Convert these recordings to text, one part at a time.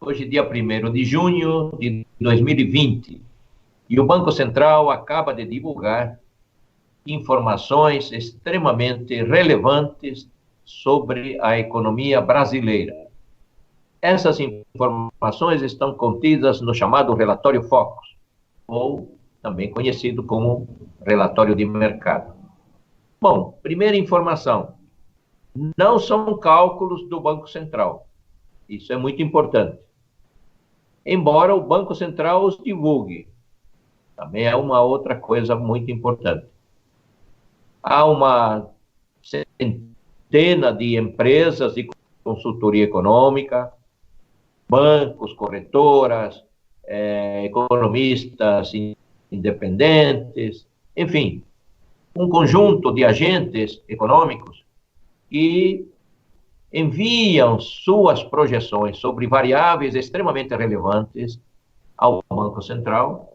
hoje dia 1º de junho de 2020, e o Banco Central acaba de divulgar informações extremamente relevantes sobre a economia brasileira. Essas informações estão contidas no chamado relatório Focus, ou também conhecido como relatório de mercado. Bom, primeira informação, não são cálculos do Banco Central. Isso é muito importante. Embora o Banco Central os divulgue, também é uma outra coisa muito importante. Há uma centena de empresas de consultoria econômica, bancos, corretoras, economistas independentes, enfim, um conjunto de agentes econômicos que enviam suas projeções sobre variáveis extremamente relevantes ao Banco Central,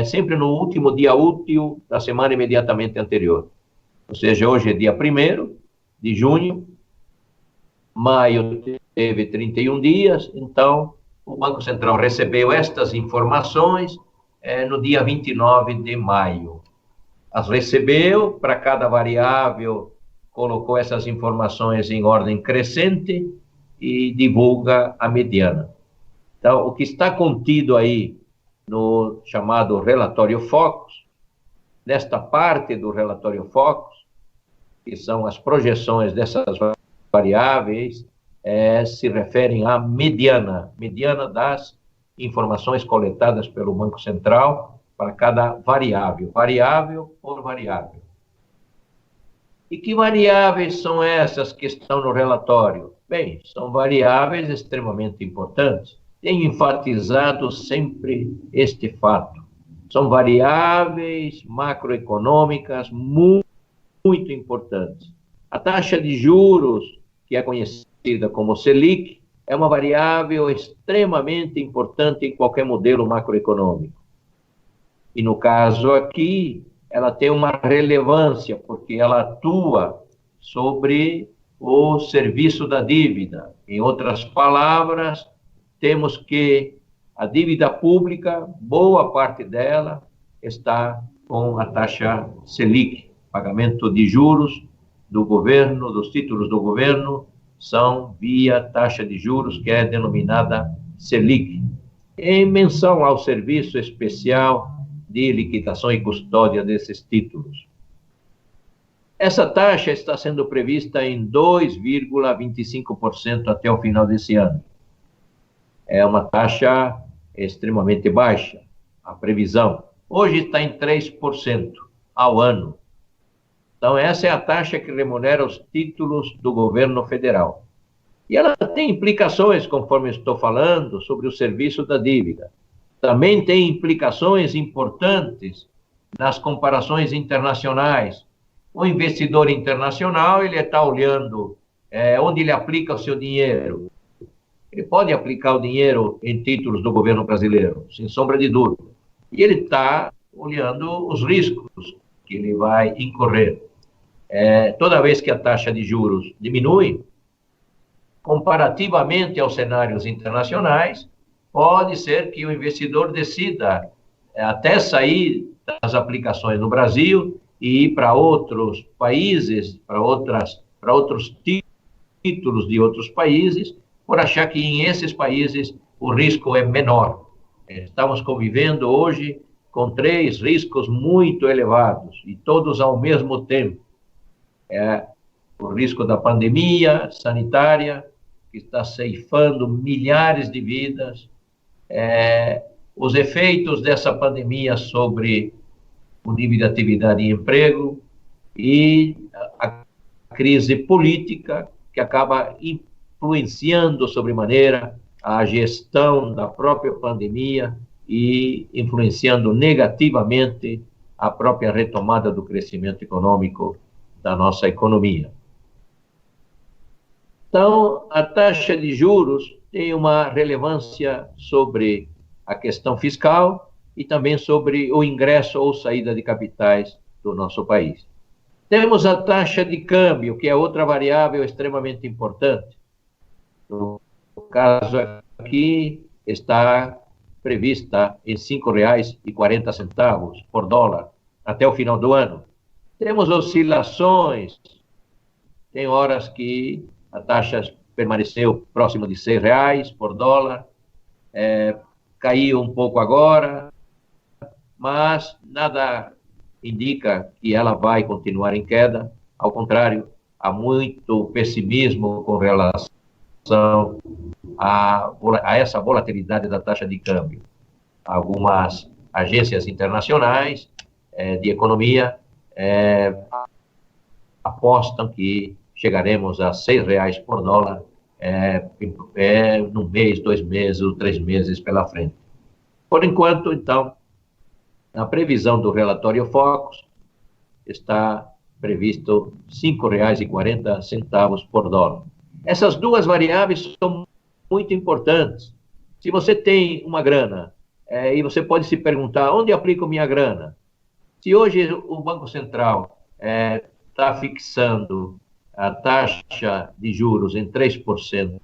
sempre no último dia útil da semana imediatamente anterior. Ou seja, hoje é dia 1º de junho, maio teve 31 dias, então o Banco Central recebeu estas informações no dia 29 de maio. As recebeu, para cada variável, colocou essas informações em ordem crescente e divulga a mediana. Então, o que está contido aí no chamado relatório Focus, nesta parte do relatório Focus, que são as projeções dessas variáveis, se referem à mediana das informações coletadas pelo Banco Central para cada variável por variável. E que variáveis são essas que estão no relatório? Bem, são variáveis extremamente importantes. Tenho enfatizado sempre este fato. São variáveis macroeconômicas muito importantes. A taxa de juros, que é conhecida como Selic, é uma variável extremamente importante em qualquer modelo macroeconômico. E no caso aqui, ela tem uma relevância, porque ela atua sobre o serviço da dívida. Em outras palavras, temos que a dívida pública, boa parte dela, está com a taxa Selic, pagamento de juros do governo, dos títulos do governo, são via taxa de juros, que é denominada Selic, em menção ao serviço especial de liquidação e custódia desses títulos. Essa taxa está sendo prevista em 2,25% até o final desse ano. É uma taxa extremamente baixa, a previsão. Hoje está em 3% ao ano. Então, essa é a taxa que remunera os títulos do governo federal. E ela tem implicações, conforme estou falando, sobre o serviço da dívida. Também tem implicações importantes nas comparações internacionais. O investidor internacional, ele está olhando onde ele aplica o seu dinheiro. Ele pode aplicar o dinheiro em títulos do governo brasileiro, sem sombra de dúvida. E ele está olhando os riscos que ele vai incorrer. Toda vez que a taxa de juros diminui, comparativamente aos cenários internacionais, pode ser que o investidor decida até sair das aplicações no Brasil e ir para outros países, para outros títulos de outros países, por achar que em esses países o risco é menor. Estamos convivendo hoje com 3 riscos muito elevados, e todos ao mesmo tempo. O risco da pandemia sanitária, que está ceifando milhares de vidas, os efeitos dessa pandemia sobre o nível de atividade e emprego, e a crise política, que acaba influenciando sobremaneira a gestão da própria pandemia e influenciando negativamente a própria retomada do crescimento econômico da nossa economia. Então, a taxa de juros tem uma relevância sobre a questão fiscal e também sobre o ingresso ou saída de capitais do nosso país. Temos a taxa de câmbio, que é outra variável extremamente importante. No caso aqui está prevista em R$ 5,40 por dólar até o final do ano. Temos oscilações, tem horas que a taxa permaneceu próximo de R$ 6 por dólar, caiu um pouco agora, mas nada indica que ela vai continuar em queda. Ao contrário, há muito pessimismo com relação a essa volatilidade da taxa de câmbio. Algumas agências internacionais de economia apostam que chegaremos a R$ 6 por dólar num mês, 2 meses ou 3 meses pela frente. Por enquanto, então, na previsão do relatório Focus, está previsto R$ 5,40 por dólar. Essas duas variáveis são muito importantes. Se você tem uma grana, e você pode se perguntar, onde aplico minha grana? Se hoje o Banco Central está fixando a taxa de juros em 3%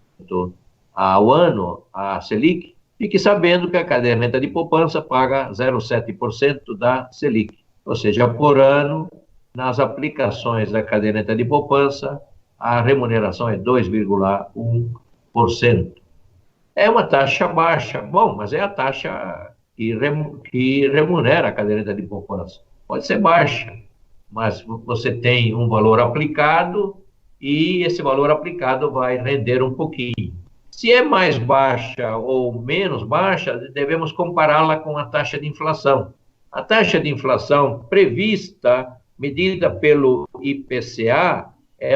ao ano, a Selic, fique sabendo que a caderneta de poupança paga 0,7% da Selic. Ou seja, por ano, nas aplicações da caderneta de poupança, a remuneração é 2,1%. É uma taxa baixa. Bom, mas é a taxa que remunera a caderneta de poupança. Pode ser baixa, mas você tem um valor aplicado e esse valor aplicado vai render um pouquinho. Se é mais baixa ou menos baixa, devemos compará-la com a taxa de inflação. A taxa de inflação prevista, medida pelo IPCA, é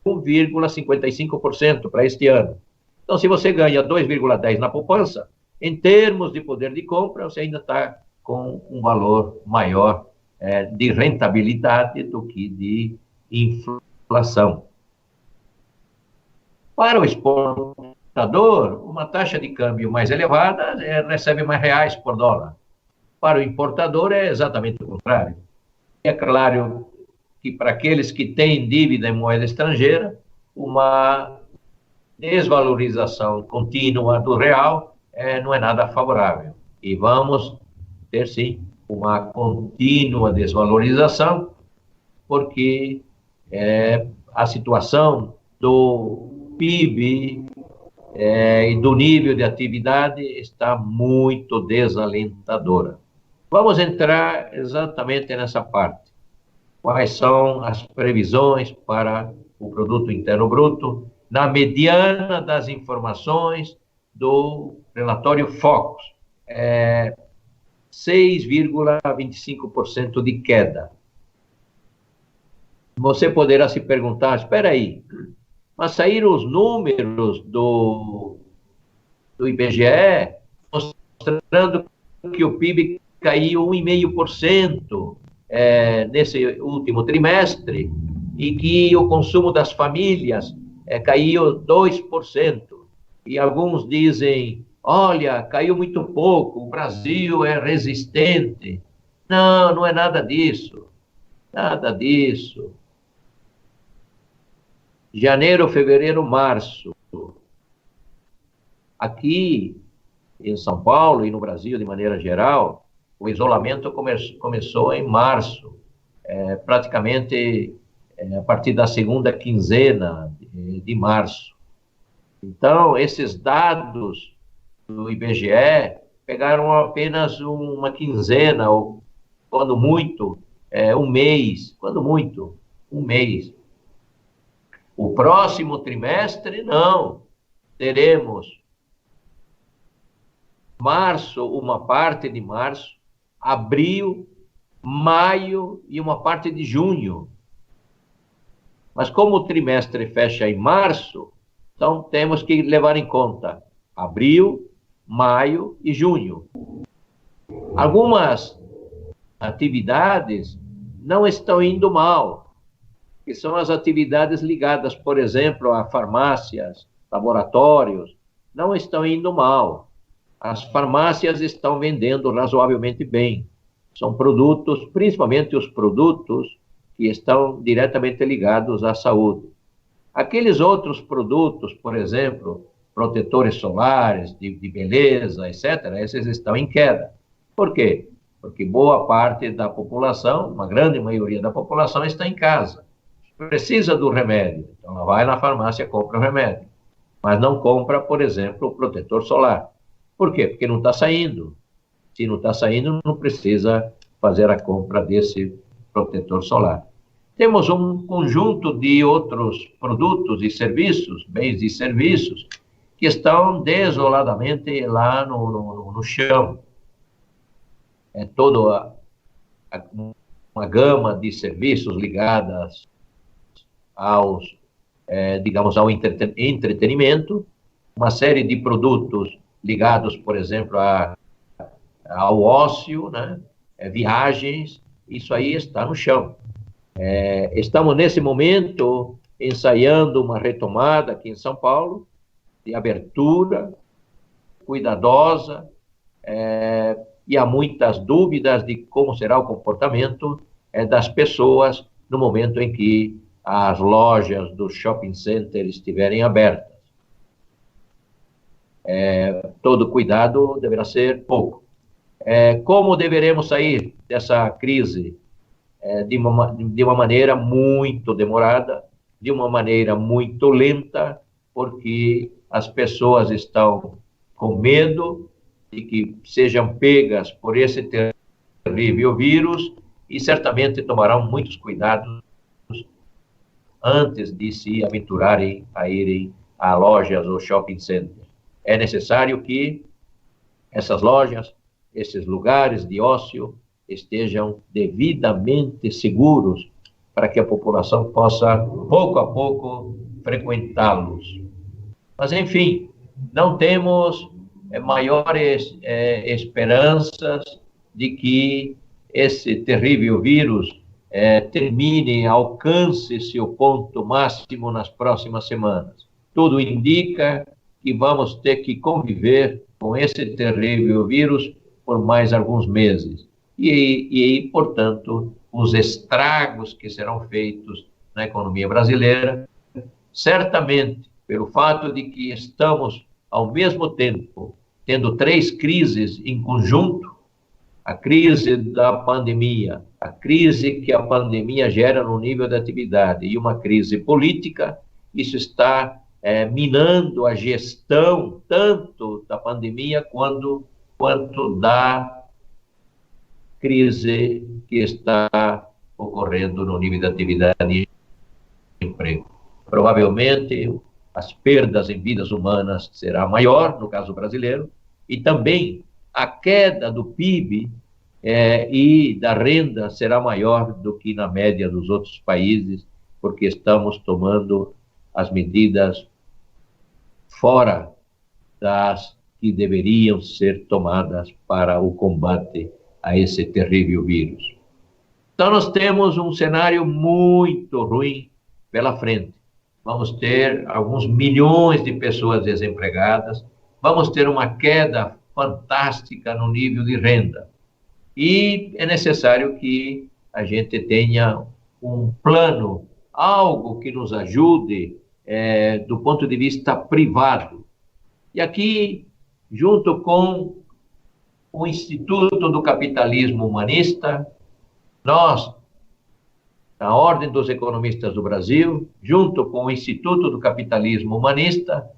1,55% para este ano. Então, se você ganha 2,10% na poupança, em termos de poder de compra, você ainda está com um valor maior de rentabilidade do que de inflação. Para o exportador, uma taxa de câmbio mais elevada recebe mais reais por dólar. Para o importador é exatamente o contrário. É claro que para aqueles que têm dívida em moeda estrangeira, uma desvalorização contínua do real não é nada favorável. E vamos ter, sim, uma contínua desvalorização, porque a situação do PIB e do nível de atividade está muito desalentadora. Vamos entrar exatamente nessa parte. Quais são as previsões para o Produto Interno Bruto na mediana das informações do relatório Focus? 6,25% de queda. Você poderá se perguntar, espera aí, mas saíram os números do IBGE mostrando que o PIB caiu 1,5% nesse último trimestre e que o consumo das famílias caiu 2%. E alguns dizem, olha, caiu muito pouco, o Brasil é resistente. Não, não é nada disso. Nada disso. Janeiro, fevereiro, março. Aqui em São Paulo e no Brasil de maneira geral, o isolamento começou em março, praticamente a partir da segunda quinzena de março. Então, esses dados do IBGE pegaram apenas uma quinzena, ou quando muito, um mês, quando muito, um mês. O próximo trimestre, não. Teremos março, uma parte de março, abril, maio e uma parte de junho. Mas como o trimestre fecha em março, então temos que levar em conta abril, maio e junho. Algumas atividades não estão indo mal, que são as atividades ligadas, por exemplo, a farmácias, laboratórios, não estão indo mal. As farmácias estão vendendo razoavelmente bem. São produtos, principalmente os produtos que estão diretamente ligados à saúde. Aqueles outros produtos, por exemplo, protetores solares, de beleza, etc., esses estão em queda. Por quê? Porque boa parte da população, uma grande maioria da população, está em casa. Precisa do remédio. Então, ela vai na farmácia e compra o remédio. Mas não compra, por exemplo, o protetor solar. Por quê? Porque não está saindo. Se não está saindo, não precisa fazer a compra desse protetor solar. Temos um conjunto de outros produtos e serviços, bens e serviços, que estão desoladamente lá no chão. É toda uma gama de serviços ligadas aos, digamos, ao entretenimento, uma série de produtos ligados, por exemplo, ao ócio, né? Viagens, isso aí está no chão. Estamos, nesse momento, ensaiando uma retomada aqui em São Paulo, de abertura cuidadosa, e há muitas dúvidas de como será o comportamento das pessoas no momento em que as lojas do shopping center estiverem abertas. Todo cuidado deverá ser pouco. Como deveremos sair dessa crise? De uma maneira muito demorada, de uma maneira muito lenta, porque as pessoas estão com medo de que sejam pegas por esse terrível vírus e certamente tomarão muitos cuidados antes de se aventurarem a irem a lojas ou shopping centers. É necessário que essas lojas, esses lugares de ócio, estejam devidamente seguros para que a população possa, pouco a pouco, frequentá-los. Mas, enfim, não temos maiores esperanças de que esse terrível vírus termine, alcance seu ponto máximo nas próximas semanas. Tudo indica que vamos ter que conviver com esse terrível vírus por mais alguns meses. E, portanto, os estragos que serão feitos na economia brasileira, certamente, pelo fato de que estamos, ao mesmo tempo, tendo 3 crises em conjunto, a crise da pandemia, a crise que a pandemia gera no nível da atividade e uma crise política, isso está minando a gestão tanto da pandemia quanto da crise que está ocorrendo no nível da atividade e emprego. Provavelmente, as perdas em vidas humanas será maior, no caso brasileiro, e também a queda do PIB e da renda será maior do que na média dos outros países, porque estamos tomando as medidas fora das que deveriam ser tomadas para o combate a esse terrível vírus. Então, nós temos um cenário muito ruim pela frente. Vamos ter alguns milhões de pessoas desempregadas, vamos ter uma queda fantástica no nível de renda. E é necessário que a gente tenha um plano, algo que nos ajude do ponto de vista privado. E aqui, junto com o Instituto do Capitalismo Humanista, nós, na Ordem dos Economistas do Brasil, junto com o Instituto do Capitalismo Humanista,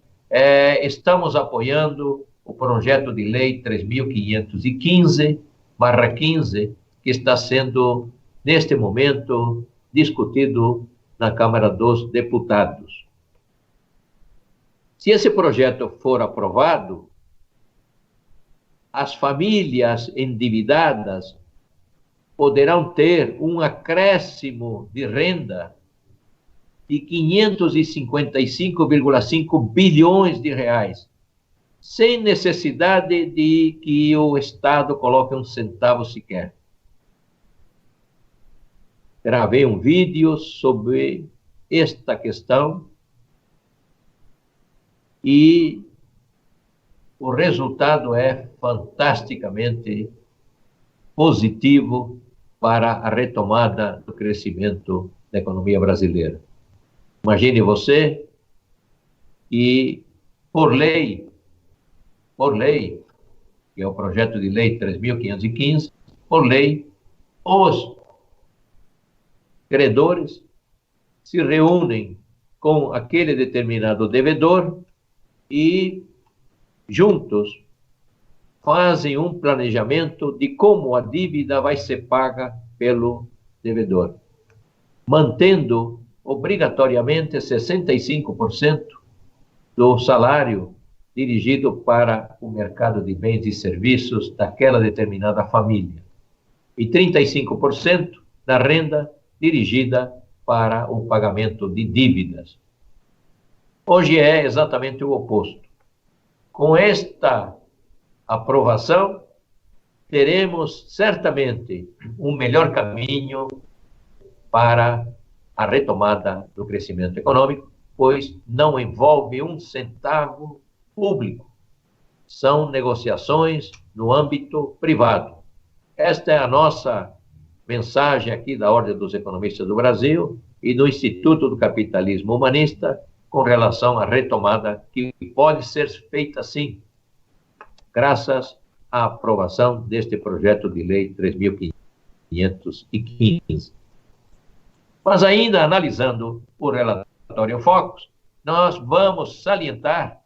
estamos apoiando o projeto de lei 3.515/15, que está sendo, neste momento, discutido na Câmara dos Deputados. Se esse projeto for aprovado, as famílias endividadas poderão ter um acréscimo de renda de 555,5 bilhões de reais, sem necessidade de que o Estado coloque um centavo sequer. Gravei um vídeo sobre esta questão e o resultado é fantasticamente positivo para a retomada do crescimento da economia brasileira. Imagine você que por lei, que é o projeto de lei 3.515, por lei, os credores se reúnem com aquele determinado devedor e, juntos, fazem um planejamento de como a dívida vai ser paga pelo devedor, mantendo obrigatoriamente 65% do salário dirigido para o mercado de bens e serviços daquela determinada família e 35% da renda dirigida para o pagamento de dívidas. Hoje é exatamente o oposto. Com esta aprovação, teremos certamente um melhor caminho para a retomada do crescimento econômico, pois não envolve um centavo público. São negociações no âmbito privado. Esta é a nossa mensagem aqui da Ordem dos Economistas do Brasil e do Instituto do Capitalismo Humanista com relação à retomada que pode ser feita, sim, graças à aprovação deste projeto de lei 3.515. Mas ainda analisando o relatório Focus, nós vamos salientar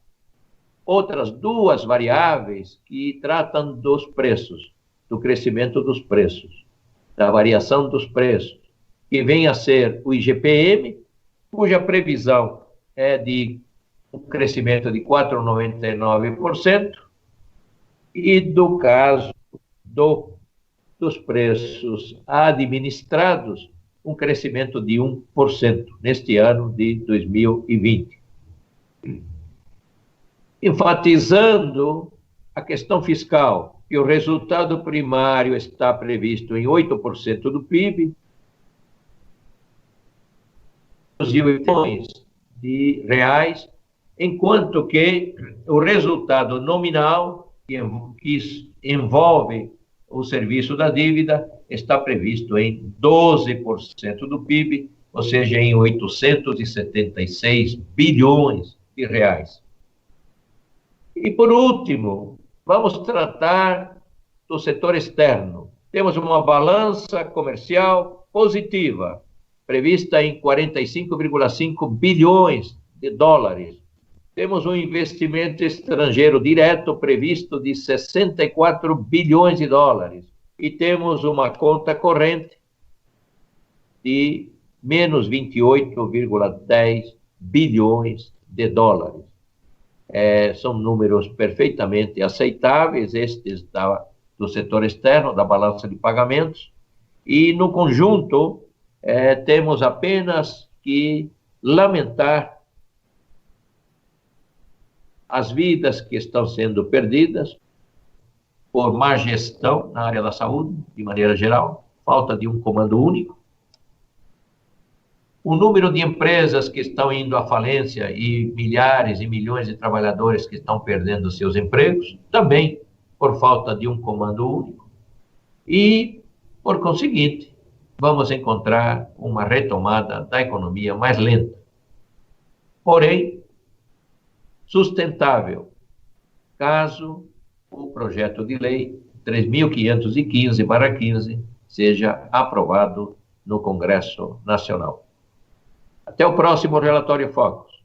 outras duas variáveis que tratam dos preços, do crescimento dos preços, da variação dos preços, que vem a ser o IGPM, cuja previsão é de um crescimento de 4,99%, e do caso dos preços administrados, um crescimento de 1% neste ano de 2020. Enfatizando a questão fiscal, que o resultado primário está previsto em 8% do PIB, de reais, enquanto que o resultado nominal, que envolve o serviço da dívida, está previsto em 12% do PIB, ou seja, em 876 bilhões de reais. E, por último, vamos tratar do setor externo. Temos uma balança comercial positiva, prevista em 45,5 bilhões de dólares. Temos um investimento estrangeiro direto previsto de 64 bilhões de dólares. E temos uma conta corrente de menos 28,10 bilhões de dólares. São números perfeitamente aceitáveis, estes do setor externo, da balança de pagamentos. E, no conjunto, temos apenas que lamentar as vidas que estão sendo perdidas por má gestão na área da saúde, de maneira geral, falta de um comando único. O número de empresas que estão indo à falência e milhares e milhões de trabalhadores que estão perdendo seus empregos, também por falta de um comando único. E, por conseguinte, vamos encontrar uma retomada da economia mais lenta, porém sustentável, caso o projeto de lei 3.515/15 seja aprovado no Congresso Nacional. Até o próximo Relatório Focus.